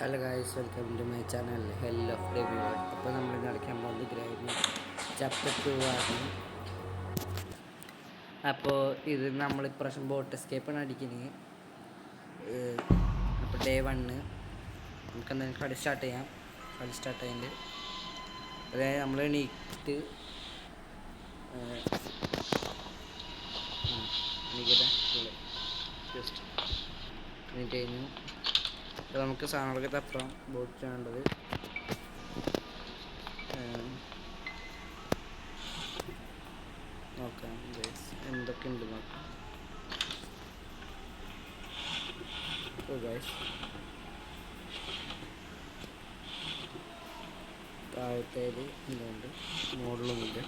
Hello guys, welcome to my channel hell of review. അപ്പോൾ നമ്മൾ കളിക്കാൻ പോകുന്നത് ഗ്രാനി ചാപ്റ്റർ 2 ആണ്. അപ്പോൾ ഇത് നമ്മൾ ഇപ്രാവശ്യം ബോട്ട് എസ്കേപ്പാണ് അടിക്കുന്നത്. അപ്പോൾ ഡേ 1 നമുക്ക് എന്തായാലും കളി സ്റ്റാർട്ട് ചെയ്യാം. കളി സ്റ്റാർട്ട് ചെയ്യുന്നുണ്ട്. അതായത് നമ്മൾ എണീറ്റ് ജസ്റ്റ് എണീറ്റ് കഴിഞ്ഞു. അപ്പോൾ നമുക്ക് സാധനങ്ങളൊക്കെ തപ്പാം. ബോട്ട് ചെയ്യേണ്ടത് നോക്കാം. എന്തൊക്കെ ഉണ്ട് നോക്കാം. താഴത്തേത് എന്തുണ്ട്, മുകളിലുമില്ല.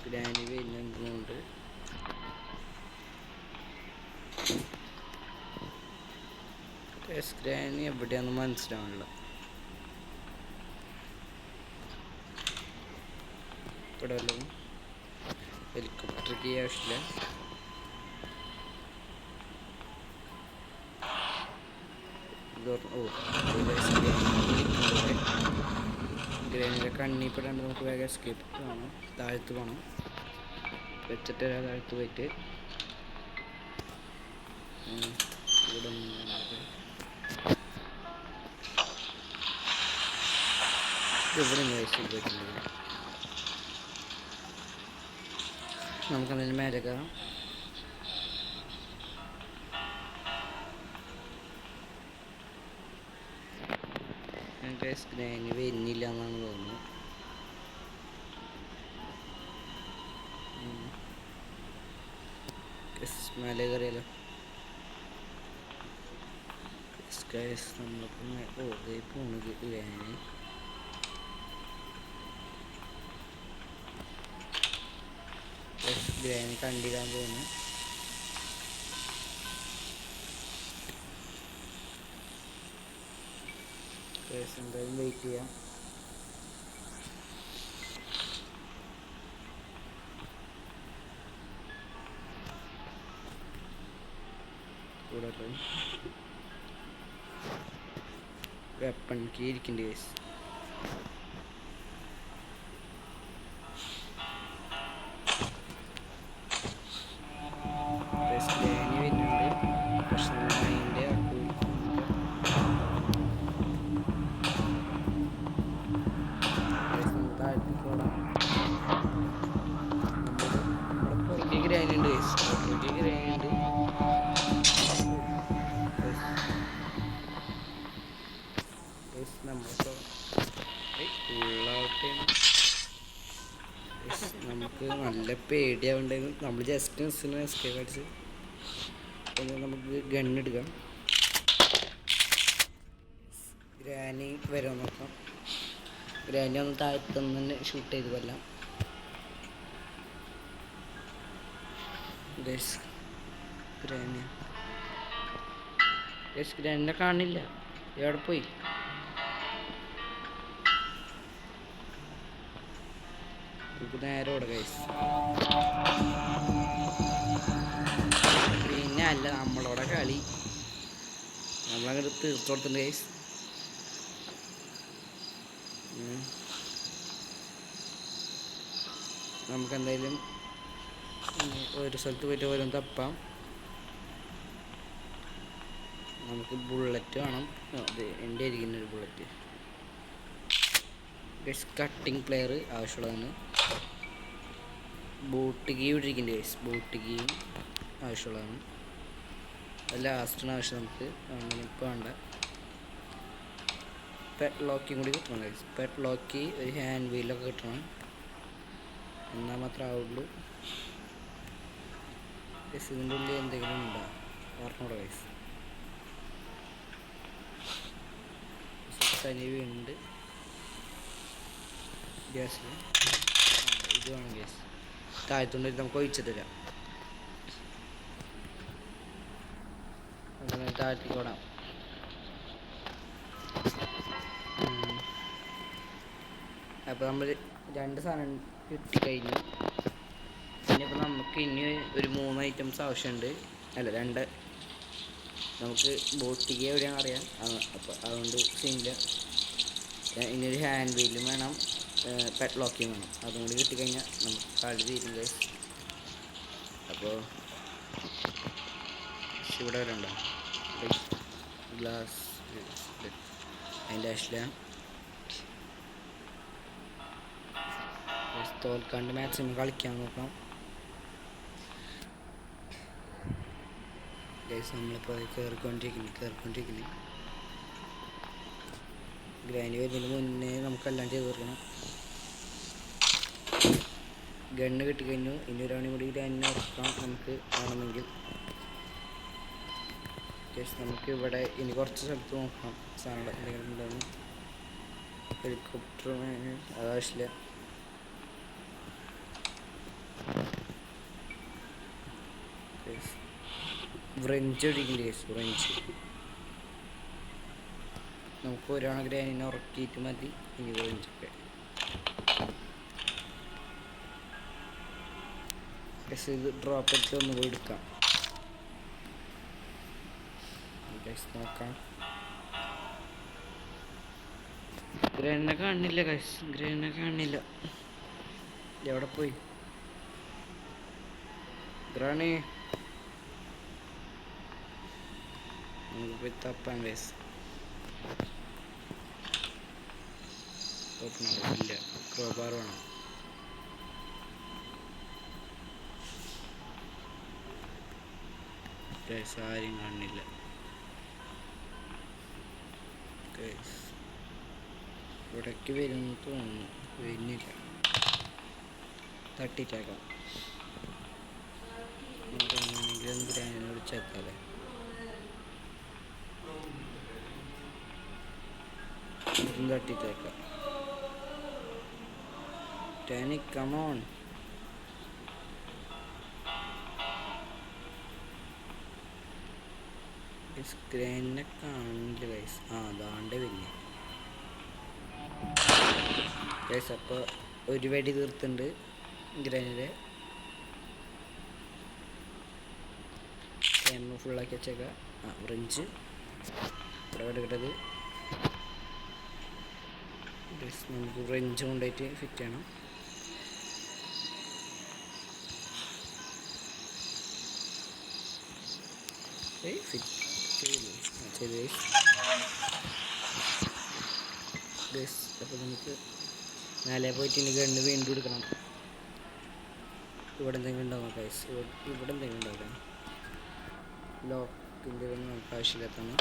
ഗ്രാനി വരുന്നുണ്ട്. ഗ്രാനി എവിടെയാണെന്ന് മനസ്സിലാവണില്ല. ഇവിടെ വല്ലതും ഹെലികോപ്റ്റർക്ക് ആവശ്യമില്ല. ഗ്രാനിയുടെ കണ്ണിപ്പെടാണ്ട് നമുക്ക് വേഗം എസ്കേപ്പ് വേണം. താഴത്ത് പോകണം. വെച്ചിട്ട് താഴത്ത് പോയിട്ട് ഇവിടെ പറ്റില്ല. നമുക്കെന്തെങ്കിലും മേലെ കയറാം. ഗ്രാനി വരുന്നില്ല എന്നാണ് തോന്നുന്നു. മേലെ കയറിയാലോ. നമ്മളിപ്പോൾ പോണത് ഗ്രാനി കണ്ടിടാൻ പോകുന്നു. എന്തായാലും വെയിറ്റ് ചെയ്യാം. കൂടെ വെപ്പൺ കീ ഇരിക്കുന്നുണ്ട് ഗൈസ്. നമുക്ക് നല്ല പേടിയാവുണ്ടെങ്കിൽ നമ്മൾ ജസ്റ്റ് മിസ്സിന് എസ്കേപ്പ് അടിച്ച് നമുക്ക് ഗണ്ണെടുക്കാം. ഗ്രാനി വരാൻ നോക്കാം. ഗ്രാനി ഒന്ന് താഴ്ത്തുനിന്ന് തന്നെ ഷൂട്ട് ചെയ്ത് കൊല്ലാം. ഗ്രാനിനെ കാണില്ല. എവിടെ പോയി? നേരെ ഓടുക ഗൈസ്. പിന്നെ അല്ല നമ്മളോടെ കളി നമ്മളങ്ങനെ തീർത്തു കൊടുത്തിട്ടുണ്ട് ഗൈസ്. നമുക്കെന്തായാലും ഒരു സ്ഥലത്ത് പോയിട്ട് ഓരോന്ന് തപ്പാം. നമുക്ക് ബുള്ളറ്റ് വേണം. അത് എൻ്റെ ഇരിക്കുന്നൊരു ബുള്ളറ്റ്. കട്ടിങ് പ്ലെയർ ആവശ്യമുള്ളതാണ്. ബോട്ട് കീ ഇട്ടിരിക്കുന്നുണ്ട് ഗൈസ്. ബോട്ട് കീയും ആവശ്യമുള്ളതാണ്. അത് ലാസ്റ്റിന് ആവശ്യം നമുക്ക്. അങ്ങനെ ഇപ്പോൾ വേണ്ട. പെറ്റ് ലോക്കിയും കൂടി കിട്ടണം ഗൈസ്. പെറ്റ് ലോക്കി ഒരു ഹാൻഡ് വീലൊക്കെ കിട്ടണം. എന്നാൽ മാത്രമേ ആവുള്ളൂ. ഗൈസ് ഇതിൻ്റെ ഉള്ളിൽ എന്തെങ്കിലും ഉണ്ടോ ഓർമ്മൂടെ ഗൈസ്. തനിവുണ്ട് ഗ്യാസിൽ. ഇത് വേണം ഗ്യാസ്. താഴത്തുകൊണ്ട് നമുക്ക് ഒഴിച്ചിട്ട് തരാം. അങ്ങനെ താഴത്തേക്ക് ഓടാം. അപ്പോൾ നമ്മൾ 2 സാധനം കിട്ടിക്കഴിഞ്ഞു. ഇനിയിപ്പോൾ നമുക്ക് ഇനി ഒരു 3 ഐറ്റംസ് ആവശ്യമുണ്ട്. അല്ല രണ്ട് നമുക്ക് ബോട്ടിക്ക് എവിടെയാണ് അറിയാം. അപ്പോൾ അതുകൊണ്ട് സീനില്ല. ഇനിയൊരു ഹാൻഡ് വീലും വേണം, പെറ്റ് ലോക്കിങ് വേണം. അതും കൂടി കിട്ടിക്കഴിഞ്ഞാൽ നമുക്ക് കളി തീരും ഗൈസ്. അപ്പോൾ ഇവിടെ വരണ്ട ഗ്ലാസ് അതിൻ്റെ ആവശ്യമില്ല. തോൽക്കാണ്ട് മാക്സിമം കളിക്കാൻ നോക്കാം ഗൈസ്. നമ്മളിപ്പോൾ കയറിക്കൊണ്ടിരിക്കുന്നു. ഗ്രാൻഡ് വരുന്നതിന് മുന്നേ നമുക്കെല്ലാം ചെയ്ത് തീർക്കണം. ഗണ്ണ് കിട്ടിക്കഴിഞ്ഞു. ഇനി ഒരാണി കൂടി ഗ്രാൻഡിനെ ഉറക്കാം നമുക്ക് വേണമെങ്കിൽ. നമുക്ക് ഇവിടെ ഇനി കുറച്ച് സ്ഥലത്ത് നോക്കാം സാധനം എന്തെങ്കിലും ഉണ്ടെന്ന്. ഹെലികോപ്റ്റർ അതാവശ്യമില്ല. വ്രഞ്ച് ഒഴിക്കില്ല കേസ്. വ്രഞ്ച് നമുക്ക് ഒരാണ് ഗ്രാനിനെ ഉറക്കിയിട്ട് മതി. ഇനി വ്രഞ്ചൊക്കെ ഇത് ഡ്രോപ്പ് എടുത്ത് ഒന്ന് പോയി എടുക്കാം. നോക്കാം. ഗ്രേനെ കാണില്ല ഗൈസ്. ഗ്രേനെ കാണില്ല. എവിടെ പോയി ഗ്രാണി? നമുക്ക് പോയി തപ്പാൻ ഗൈസ്. ഇല്ല, ക്രോബാർ വേണം. ഗൈസ് ആരും കാണില്ല. ഇവിടേക്ക് വരുന്നു തോന്നുന്നു. വരുന്നില്ല. തട്ടിട്ടേക്കാം. നമുക്കെങ്ങനെയെങ്കിലും ഗ്രാനിനെ വിളിച്ചേക്കാല്ലേ. ഇതും തട്ടിട്ടേക്കാം. ടാനി കമോൺ. ഗ്രാനിനെ കാണില്ല ഗൈസ്. അതാണ്ട് പിന്നെ ഗൈസ്. അപ്പോൾ ഒരു വെടി തീർത്തുണ്ട് ഗ്രാനിലെ. ക്യാമറ ഫുള്ളാക്കി വെച്ചേക്കാം. ഫ്രഞ്ച് ഇവിടെ എടുക്കട്ടത്. നമുക്ക് ഫ്രഞ്ച് കൊണ്ടുപോയിട്ട് ഫിറ്റ് ചെയ്യണം. ഫിറ്റ് ചെയ്ത് അപ്പോൾ നമുക്ക് മേലെ പോയിട്ട് ഇനി ഗണ്ണ് വീണ്ടും എടുക്കണം. ഇവിടെ എന്തെങ്കിലും ഉണ്ടാവും ഗൈസ്. ഇവിടെ എന്തെങ്കിലും ഉണ്ടാവില്ല. ലോക്കിൻ്റെ ഒന്നും നമുക്ക് ആവശ്യമില്ലാത്തതാണ്.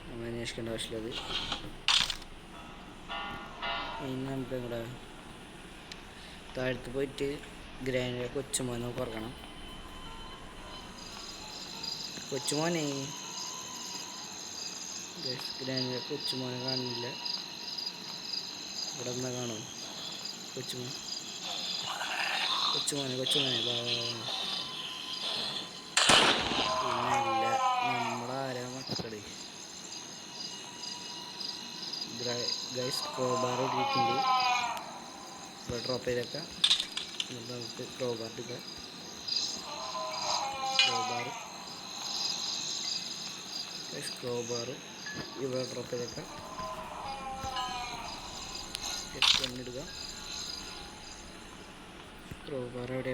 നമ്മൾ അന്വേഷിക്കേണ്ട ആവശ്യമില്ല. ഇനി നമുക്ക് ഇവിടെ താഴത്ത് പോയിട്ട് ഗ്രാനിലെ കൊച്ചുമോനെ നമുക്ക് ഉറക്കണം. കൊച്ചുമോനെ ഗ്രാനിലെ കൊച്ചുമോനെ കാണുന്നില്ല. ഇവിടെ എന്നാ കാണും കൊച്ചുമോനെ. പിന്നല്ല നമ്മളാരാ മക്കള്. ഗൈസ് ക്രോബാർ ഇട്ടിട്ടുണ്ട്. ഇവിടെ ഡ്രോപ്പ് ചെയ്തേക്കാം. നമുക്ക് ക്രോബാർ എടുക്കാം. ക്രോബാർ ഇവിടെ ഡ്രോപ്പ് ചെയ്തേക്കാം. ഇടുക. ക്രോബാർ എവിടെ?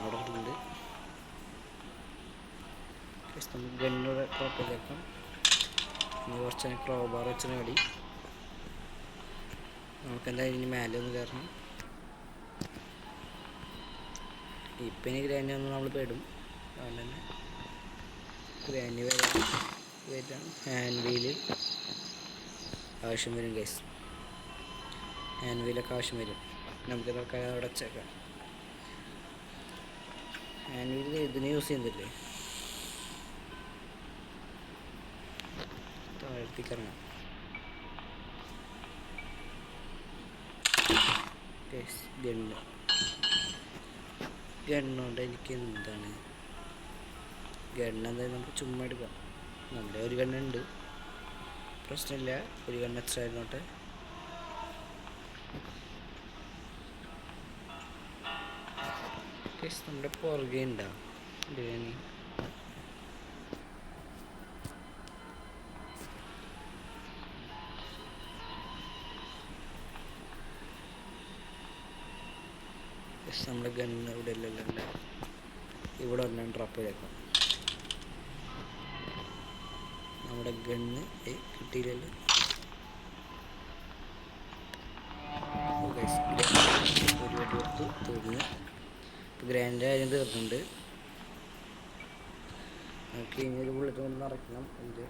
അവിടെ ഉണ്ട്. നമുക്ക് ഗണ്ണൂടെ ഡ്രോപ്പ് ചെയ്തേക്കാം. ഇനി കുറച്ച് ക്രോബാർ വെച്ചാൽ മതി. നമുക്കെന്തായാലും ഇനി മേലെ ഒന്ന് കയറണം. ഇപ്പം ഇനി ഗ്രാനി ഒന്നും നമ്മൾ പെടും. അതുകൊണ്ട് തന്നെ ഗ്രാനി വരാം. ഹാൻഡ് വീല് ആവശ്യം വരും ഗൈസ്. ഹാൻഡ് വീലൊക്കെ ആവശ്യം വരും. നമുക്ക് ഇതൊക്കെ അവിടെ വെച്ചേക്കാം. ഹാൻഡ് വീൽ ഇതിന് യൂസ് ചെയ്യുന്നില്ലേ? താഴ്ത്തിക്കിറങ്ങാം. ഗണ്ണുകൊണ്ട് എനിക്ക് എന്താണ് ഗണ്ണെന്തായാലും നമുക്ക് ചുമ്മാ എടുക്കാം. നമ്മുടെ ഒരു ഗണ്ണുണ്ട്, പ്രശ്നമില്ല. ഒരു ഗണ്ണ് എക്സ്ട്രാ ആയിരുന്നോട്ടെ. നമ്മുടെ പുറകെ ഉണ്ടാവും. ബിരിയാണി. നമ്മുടെ ഗണ്ണ് ഇവിടെ ഇല്ലല്ലോ, ഇവിടെ ഒരെണ്ണം ഡ്രോപ്പ് ചെയ്തേക്കാം. നമ്മുടെ ഗണ്ണ് കിട്ടിയില്ലല്ലോ. ഒരു വെടി കൊടുത്തു, തീർന്നു. ഇപ്പോൾ ഗ്രാൻഡ് കാര്യം തീർന്നുണ്ട്. നമുക്ക് ഇനി ഒരു ബുള്ളറ്റ് കൊണ്ട് നിറയ്ക്കണം. ഇത്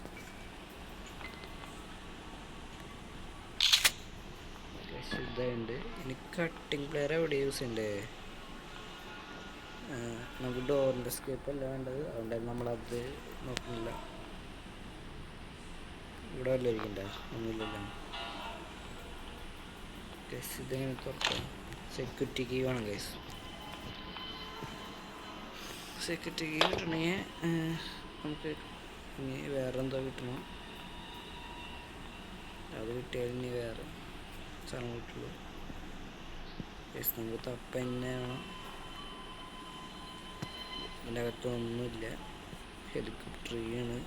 ഇതുണ്ട്. ഇനി കട്ടിങ് പ്ലെയർ എവിടെ യൂസ് ചെയ്യണ്ടേ? നമുക്ക് ഡോറിൻ്റെ സ്കേപ്പ് അല്ല വേണ്ടത്, അതുകൊണ്ട് നമ്മളത് നോക്കുന്നില്ല. ഇവിടെ വല്ല ഇരിക്കണ്ട, ഒന്നുമില്ലല്ലോ. ഗൈസ് ഇതെങ്ങനെ തുറക്കാം? സെക്യൂരിറ്റി കീ വേണം ഗൈസ്. സെക്യൂരിറ്റി കീ കിട്ടണമെങ്കിൽ നമുക്ക് ഇനി വേറെ എന്തോ കിട്ടണം. അത് കിട്ടിയാൽ ഇനി വേറെ സാധനം കിട്ടുള്ളൂ. ഗൈസ് നമുക്ക് തപ്പ തന്നെ വേണം. ഇതിൻ്റെ അകത്തൊന്നുമില്ല. ഹെലികോപ്റ്ററാണ്.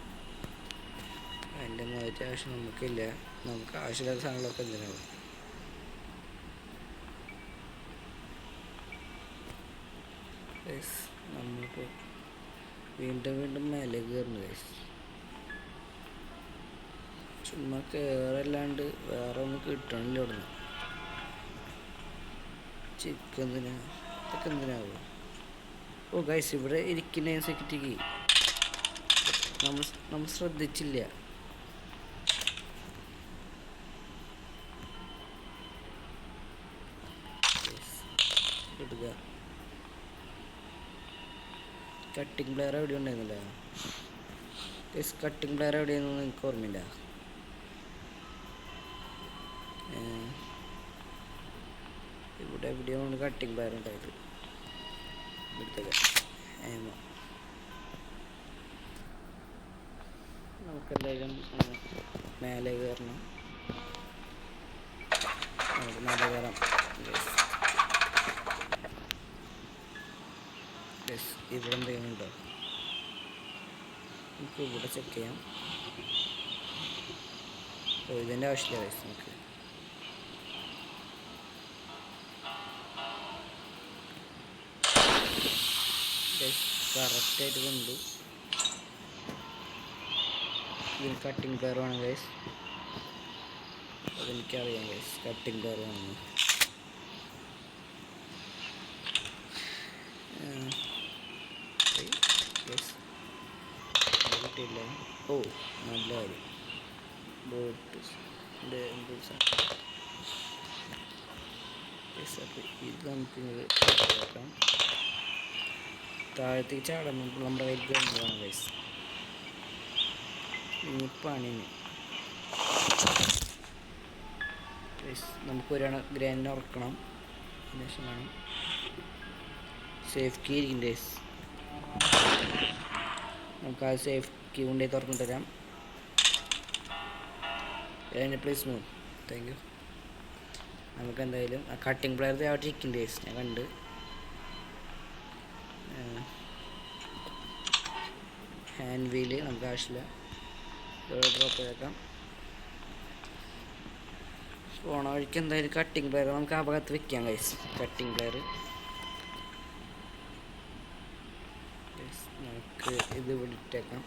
അതിൻ്റെ ഒന്നും ആവശ്യം നമുക്കില്ല. നമുക്ക് ആവശ്യമില്ലാത്ത സാധനങ്ങളൊക്കെ എന്തിനാവും. നമ്മളിപ്പോൾ വീണ്ടും മേലെ കയറുന്നു ഗൈസ്. ചുമ്മാ കയറല്ലാണ്ട് വേറെ ഒന്നും കിട്ടണില്ല ഇവിടെ നിന്ന്. ചിക്കൻ എന്തിനാ, ഇതൊക്കെ എന്തിനാവും? ഓ ഗൈസ്, ഇവിടെ ഇരിക്കുന്ന സെക്യൂരിറ്റിക്ക് നമ്മൾ ശ്രദ്ധിച്ചില്ല. എടുക്കുക. കട്ടിങ് പ്ലെയർ എവിടെ ഉണ്ടായിരുന്നില്ല ഗൈസ്. കട്ടിങ് പ്ലെയർ എവിടെയാണെന്ന് എനിക്ക് ഓർമ്മയില്ല. ഇവിടെ എവിടെയാണ് കട്ടിങ് പ്ലെയർ ഉണ്ടായത്? ഇവിടുത്തെ നമുക്കെന്തായാലും മേലെ കയറണം. നമുക്ക് മേലെ കയറാം. ഇവിടെ എന്തെങ്കിലും ഉണ്ടോ? നമുക്ക് ഇവിടെ ചെക്ക് ചെയ്യാം. ഇതിൻ്റെ ആവശ്യമില്ല ഗൈസ്. നമുക്ക് കറക്റ്റായിട്ട് കണ്ടു. ഇതിന് കട്ടിങ് പ്ലെയർ വേണം ഗൈസ്. അതെനിക്കറിയാം ഗൈസ്, കട്ടിങ് പ്ലെയർ വേണമെന്ന്. കിട്ടിയില്ല. ഓ നല്ല കാര്യം. ബോട്ട് ഇത് നമുക്ക് നോക്കാം. താഴത്തേക്ക് ചാടാൻ നമ്മുടെ കയ്യിൽ വേണം ഗൈസ്. ഇനി പണിന് നമുക്ക് ഒരാണ് ഗ്രാൻഡ് ഉറക്കണം. ശേഷം വേണം സേഫ് കീ ഇരിക്കും ഗൈസ്. നമുക്ക് ആ സേഫ് കീ കൊണ്ടുപോയി തുറന്നിട്ട് തരാം. Please move. Thank you. നമുക്ക് എന്തായാലും ആ കട്ടിങ് പ്ലെയർ അവിടെ ഇരിക്കുന്നുണ്ട് ഗൈസ്, ഞാൻ കണ്ട്. ഹാൻഡ് വീല് നമുക്ക് ആവശ്യമില്ല, ഡ്രോപ്പ് ചെയ്തേക്കാം. പോണ വഴിക്ക് എന്തായാലും കട്ടിങ് പ്ലെയർ നമുക്ക് ആ ഭാഗത്ത് വെക്കാം ഗൈസ്. കട്ടിങ് പ്ലെയർ നമുക്ക് ഇത് ഇവിടെ ഇട്ടേക്കാം.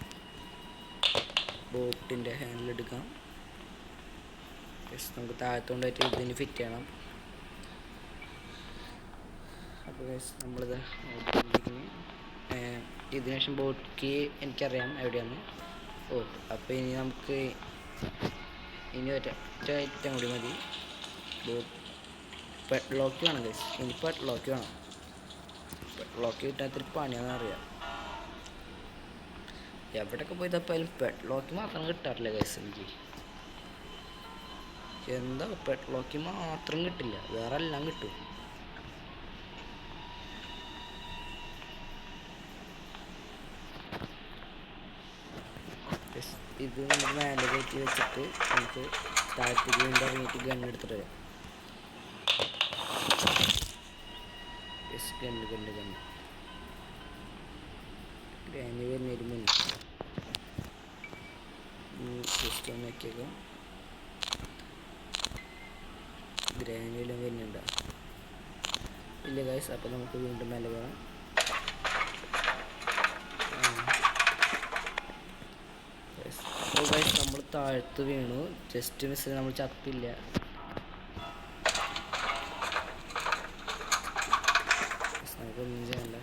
ബോട്ടിൻ്റെ ഹാൻഡിലെടുക്കാം. നമുക്ക് താഴത്തോണ്ടായിട്ട് ഇതിന് ഫിറ്റ് ചെയ്യണം. അപ്പോൾ ഗൈസ് നമ്മളിത് ഇതിന് ശേഷം ബോട്ട് കീ എനിക്കറിയാം എവിടെയാണ്. ഓ അപ്പോൾ ഇനി നമുക്ക് ഒറ്റ ഐറ്റം കൂടി മതി. ബോട്ട് പെട്ട് ലോക്ക് വേണം ഗൈസ്. ഇനി പെട്ട് ലോക്ക് വേണം. പെട്ട് ലോക്ക് കിട്ടാത്തൊരു പണിയാണെന്ന് അറിയാം. എവിടെയൊക്കെ പോയി തപ്പായാലും പെട്ട് ലോക്ക് മാത്രം കിട്ടാറില്ല ഗൈസ്. എനിക്ക് എന്താ പെട്ട് ലോക്ക് മാത്രം കിട്ടില്ല, വേറെ എല്ലാം കിട്ടും. ഇത് നമ്മൾ മേലെ കയറ്റി വെച്ചിട്ട് നമുക്ക് താഴത്തേക്ക് വീണ്ടും ഇറങ്ങിയിട്ട് ഗണ്ണെടുത്തിട്ട് വരാം. ഗണ്ണ് ഗ്രാനി വരുന്നതിന് മുന്നേ ജസ്റ്റ് ഒന്ന് നോക്കിയേക്കാം. ഗ്രാനിയെല്ലാം വരുന്നുണ്ടോ? ഇല്ല ഗൈസ്. അപ്പോൾ നമുക്ക് വീണ്ടും മേലെ പോകാം. അപ്പോൾ ഗൈസ് നമ്മൾ താഴ്ത്ത് വീണു. ജസ്റ്റ് മിസ്, നമ്മൾ ചത്തില്ല. നമുക്കൊന്നും ചെയ്യണ്ട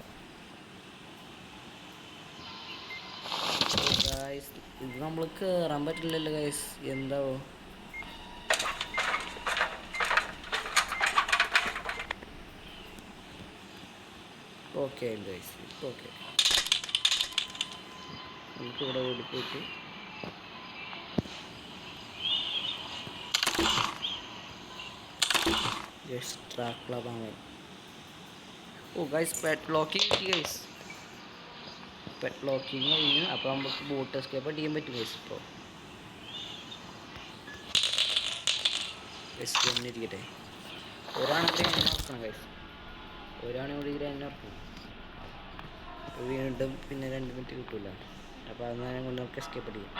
ഗൈസ്. ഇത് നമ്മൾ കയറാൻ പറ്റില്ലല്ലോ ഗൈസ്. എന്താവോ? ഓക്കെ ഗൈസ്, ഇപ്പോൾ ഓക്കെ. നമുക്ക് ഇവിടെ ഓടി പോയിട്ട് എക്സ്ട്രാ ക്ലബാണ്. ഓ ഗൈസ്, പെറ്റ് ലോക്കിങ് കിട്ടി ഗൈസ്. പെറ്റ് ലോക്കിങ് കഴിഞ്ഞു. അപ്പോൾ നമുക്ക് ബോട്ട് എസ്കേപ്പ് അടിക്കാൻ പറ്റും ഗൈസ്. ഇപ്പോൾ എസ്കേപ്പ് ഇരിക്കട്ടെ. ഒരാണെങ്കിൽ എന്നെ ഓർക്കണം ഗൈസ്. ഒരാണെങ്കിൽ കൂടി എന്നെ ഓർക്കണം. വീണ്ടും പിന്നെ 2 മിനിറ്റ് കിട്ടില്ല. അപ്പോൾ അത് നേരം കൊണ്ട് നമുക്ക് എസ്കേപ്പ് അടിക്കാം.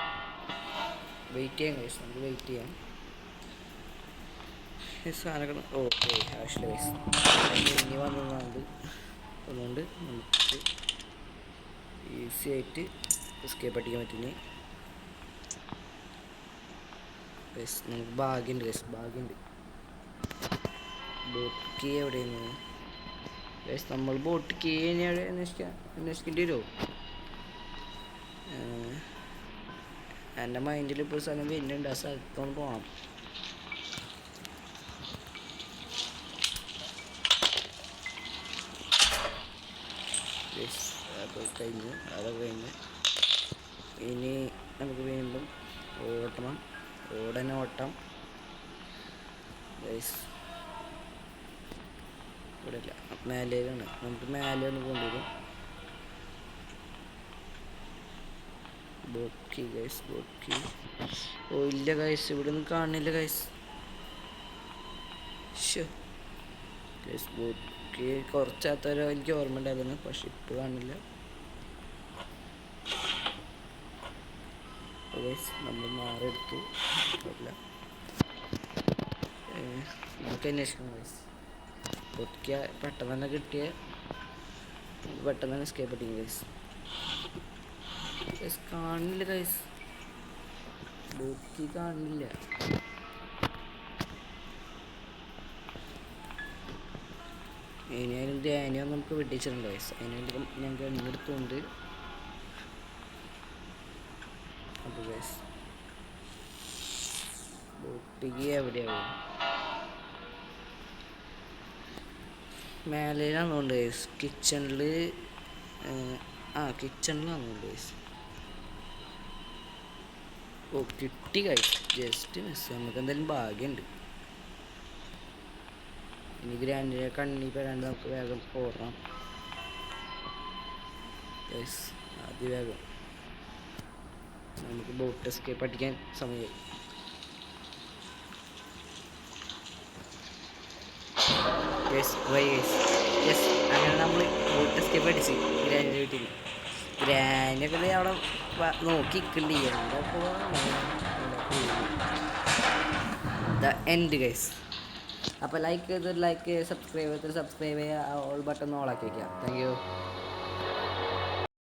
വെയിറ്റ് ചെയ്യാം ഗൈസ്. നമുക്ക് വെയിറ്റ് ചെയ്യാം. സാധനങ്ങൾ ഓക്കെ ആവശ്യമില്ല ഗൈസ്. ഇനി വന്നത് അതുകൊണ്ട് നമുക്ക് ഈസി ആയിട്ട് എസ്കേപ്പ് അടിക്കാൻ പറ്റുന്നേ ഗൈസ്. നമുക്ക് ഭാഗ്യമുണ്ട് ഗൈസ്, ഭാഗ്യമുണ്ട്. ബോട്ട് കീ എവിടെയാണ് ഗൈസ്? നമ്മൾ ബോട്ട് കീ എവിടെ അന്വേഷിക്കേണ്ടി വരുമോ? എൻ്റെ മൈൻഡിൽ ഇപ്പോൾ ഒരു സ്ഥലം വരുന്നുണ്ട്. ആ സ്ഥലത്തൊന്ന് പോകണം. അതൊക്കെ കഴിഞ്ഞ് ഇനി നമുക്ക് വീണ്ടും ഓടണം. ഓട്ടം ഗൈസ്. ഇവിടെ ഇല്ല, മേലേക്കാണ്. നമുക്ക് മേലെ ഒന്ന് കൊണ്ടുവരും. Boat guys, boat. ഓ ഇല്ല ഗൈസ്, ഇവിടെ ഒന്നും കാണുന്നില്ല ഗൈസ്. ഗൈസ് ബോട്ട് കുറച്ചാത്തവരോ എനിക്ക് ഓർമ്മ ഉണ്ടായിരുന്നു, പക്ഷെ ഇപ്പോൾ കാണില്ല. നമ്മൾ മാറെടുത്തു. നമുക്ക് അന്വേഷിക്കണം ഗൈസ്. ബോട്ട് പെട്ടെന്ന് തന്നെ കിട്ടിയ പെട്ടെന്ന് തന്നെ എസ്കേപ്പ് അടിക്കും ഗൈസ്. ഗൈസ് കാണില്ല ഗൈസ്, ബോട്ട് കാണില്ല. ഇനിയായാലും ധ്യാനം നമുക്ക് വെട്ടിച്ചിട്ടുണ്ട് ഗൈസ്. അതിനായിട്ട് ഞങ്ങൾക്ക് എണ്ണെടുത്തുകൊണ്ട് അപ്പോൾ ഗൈസ് ബോട്ടിക്ക് എവിടെയാവും? മേലേലാണെന്നുണ്ട് ഗൈസ്. കിച്ചണിൽ കിച്ചണിലാണെന്നുണ്ട് ഗൈസ്. ഓ കിട്ടി ഗൈസ്, ജസ്റ്റ് മിസ്. നമുക്ക് എന്തായാലും ഭാഗ്യമുണ്ട്. ഇനി ഗ്രാൻഡിനെ കണ്ണി പെടാണ്ട് നമുക്ക് വേഗം ഓടണം ഗൈസ്. അതിവേഗം നമുക്ക് ബോട്ട് എസ്കേപ്പ് അടിക്കാൻ സമയമായി. യെസ് അങ്ങനെ നമ്മൾ ബോട്ട് എസ്കേപ്പ് അടിച്ച് ഗ്രാൻഡിൻ്റെ വീട്ടിൽ. ഗ്രാൻഡൊക്കെ അവിടെ നോക്കിക്കണ്ടി ദ എൻഡ് ഗൈസ്. അപ്പോൾ ലൈക്ക് ചെയ്തൊരു ലൈക്ക്, സബ്സ്ക്രൈബ് ചെയ്യുക, ഓൾ ബട്ടൺ ഓളാക്കി വയ്ക്കുക. Thank you.